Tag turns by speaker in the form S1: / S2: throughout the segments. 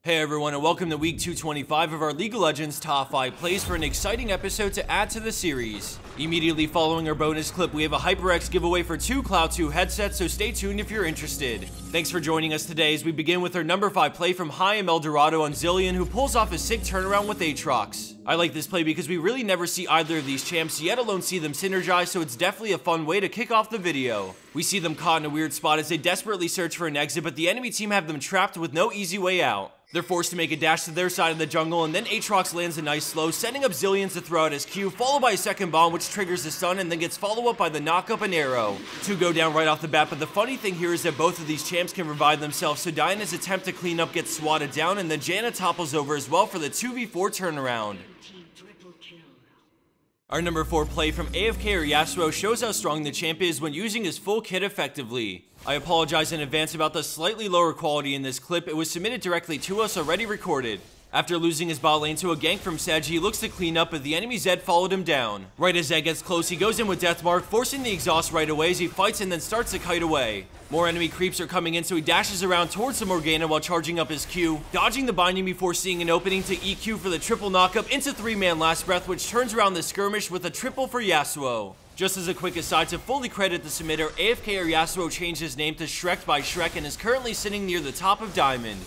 S1: Hey everyone, and welcome to week 225 of our League of Legends top 5 plays for an exciting episode to add to the series. Immediately following our bonus clip, we have a HyperX giveaway for 2 Cloud 2 headsets, so stay tuned if you're interested. Thanks for joining us today as we begin with our number 5 play from high ML Dorado on Zilean, who pulls off a sick turnaround with Aatrox. I like this play because we really never see either of these champs, yet alone see them synergize, so it's definitely a fun way to kick off the video. We see them caught in a weird spot as they desperately search for an exit, but the enemy team have them trapped with no easy way out. They're forced to make a dash to their side of the jungle, and then Aatrox lands a nice slow, setting up Zilean to throw out his Q, followed by a second bomb which triggers the stun and then gets followed up by the knock-up and arrow. 2 go down right off the bat, but the funny thing here is that both of these champs can revive themselves, so Diana's attempt to clean up gets swatted down, and then Janna topples over as well for the 2v4 turnaround. Our number 4 play from AFK or Yasuo shows how strong the champ is when using his full kit effectively. I apologize in advance about the slightly lower quality in this clip. It was submitted directly to us, already recorded. After losing his bot lane to a gank from Sedge, he looks to clean up, but the enemy Zed followed him down. Right as Zed gets close, he goes in with Deathmark, forcing the exhaust right away as he fights and then starts to kite away. More enemy creeps are coming in, so he dashes around towards the Morgana while charging up his Q, dodging the binding before seeing an opening to EQ for the triple knockup into 3-man last breath, which turns around the skirmish with a triple for Yasuo. Just as a quick aside, to fully credit the submitter, AFK or Yasuo changed his name to Shrek by Shrek and is currently sitting near the top of Diamond.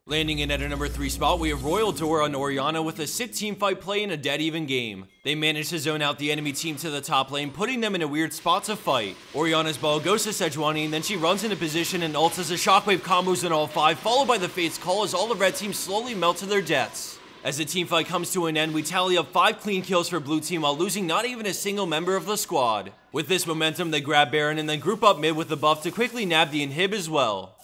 S1: Landing in at a number 3 spot, we have RoyalDor on Orianna with a sick teamfight play in a dead even game. They manage to zone out the enemy team to the top lane, putting them in a weird spot to fight. Orianna's ball goes to Sejuani, and then she runs into position and ults as a shockwave combos in all 5, followed by the Fate's Call as all the red teams slowly melt to their deaths. As the teamfight comes to an end, we tally up 5 clean kills for blue team while losing not even a single member of the squad. With this momentum, they grab Baron and then group up mid with the buff to quickly nab the inhib as well.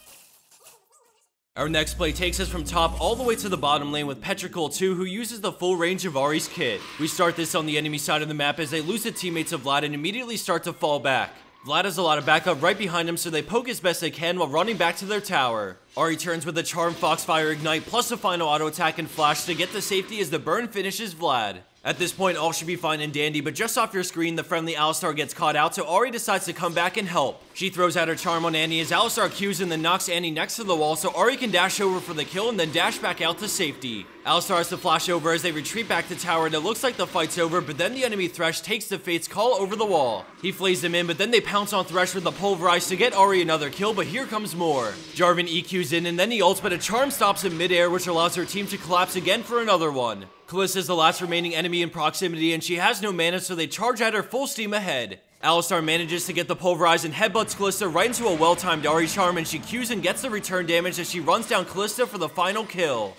S1: Our next play takes us from top all the way to the bottom lane with Petrichor 2, who uses the full range of Ahri's kit. We start this on the enemy side of the map as they lose the teammates of Vlad and immediately start to fall back. Vlad has a lot of backup right behind him, so they poke as best they can while running back to their tower. Ahri turns with a Charm Foxfire Ignite plus a final auto attack and flash to get the safety as the burn finishes Vlad. At this point, all should be fine and dandy, but just off your screen, the friendly Alistar gets caught out, so Ahri decides to come back and help. She throws out her charm on Annie as Alistar Qs and then knocks Annie next to the wall, so Ahri can dash over for the kill and then dash back out to safety. Alistar has to flash over as they retreat back to tower, and it looks like the fight's over, but then the enemy Thresh takes the Fate's Call over the wall. He flays them in, but then they pounce on Thresh with the Pulverize to get Ahri another kill, but here comes more. Jarvan EQs in, and then he ults, but a charm stops him midair, which allows her team to collapse again for another one. Kalista is the last remaining enemy in proximity, and she has no mana, so they charge at her full steam ahead. Alistar manages to get the Pulverize and headbutts Kalista right into a well-timed Ahri charm, and she Qs and gets the return damage as she runs down Kalista for the final kill.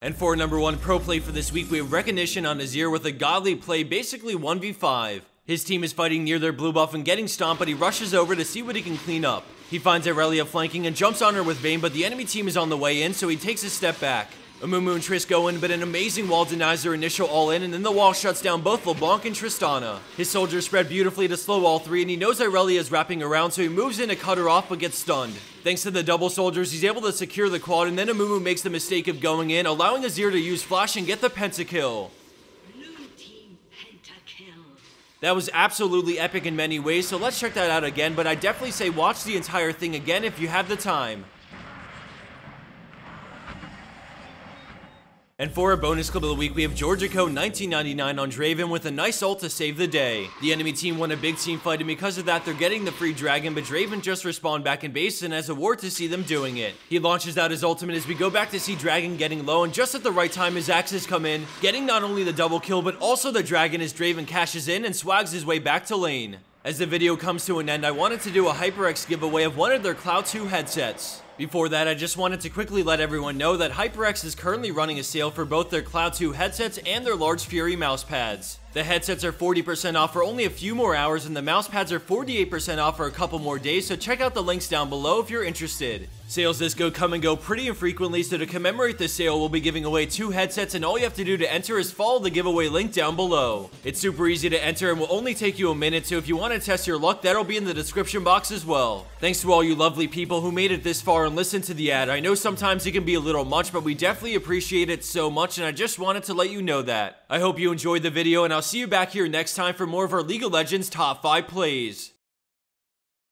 S1: And for number 1 pro play for this week, we have Recognition on Azir with a godly play, basically 1v5. His team is fighting near their blue buff and getting stomped, but he rushes over to see what he can clean up. He finds Aurelia flanking and jumps on her with Vayne, but the enemy team is on the way in, so he takes a step back. Amumu and Triss go in, but an amazing wall denies their initial all-in, and then the wall shuts down both LeBlanc and Tristana. His soldiers spread beautifully to slow all 3, and he knows Aurelia is wrapping around, so he moves in to cut her off, but gets stunned. Thanks to the double soldiers, he's able to secure the quad, and then Amumu makes the mistake of going in, allowing Azir to use Flash and get the pentakill. That was absolutely epic in many ways, so let's check that out again, but I definitely say watch the entire thing again if you have the time. And for our bonus clip of the week, we have Georgico 1999 on Draven with a nice ult to save the day. The enemy team won a big team fight, and because of that, they're getting the free dragon, but Draven just respawned back in base and has a ward to see them doing it. He launches out his ultimate as we go back to see Dragon getting low, and just at the right time his axes come in, getting not only the double kill, but also the dragon as Draven cashes in and swags his way back to lane. As the video comes to an end, I wanted to do a HyperX giveaway of one of their Cloud 2 headsets. Before that, I just wanted to quickly let everyone know that HyperX is currently running a sale for both their Cloud 2 headsets and their Large Fury mouse pads. The headsets are 40% off for only a few more hours, and the mouse pads are 48% off for a couple more days, so check out the links down below if you're interested. Sales this go come and go pretty infrequently, so to commemorate the sale, we'll be giving away 2 headsets, and all you have to do to enter is follow the giveaway link down below. It's super easy to enter and will only take you a minute, so if you want to test your luck, that'll be in the description box as well. Thanks to all you lovely people who made it this far and listened to the ad. I know sometimes it can be a little much, but we definitely appreciate it so much, and I just wanted to let you know that. I hope you enjoyed the video, and I'll see you back here next time for more of our League of Legends top 5 plays.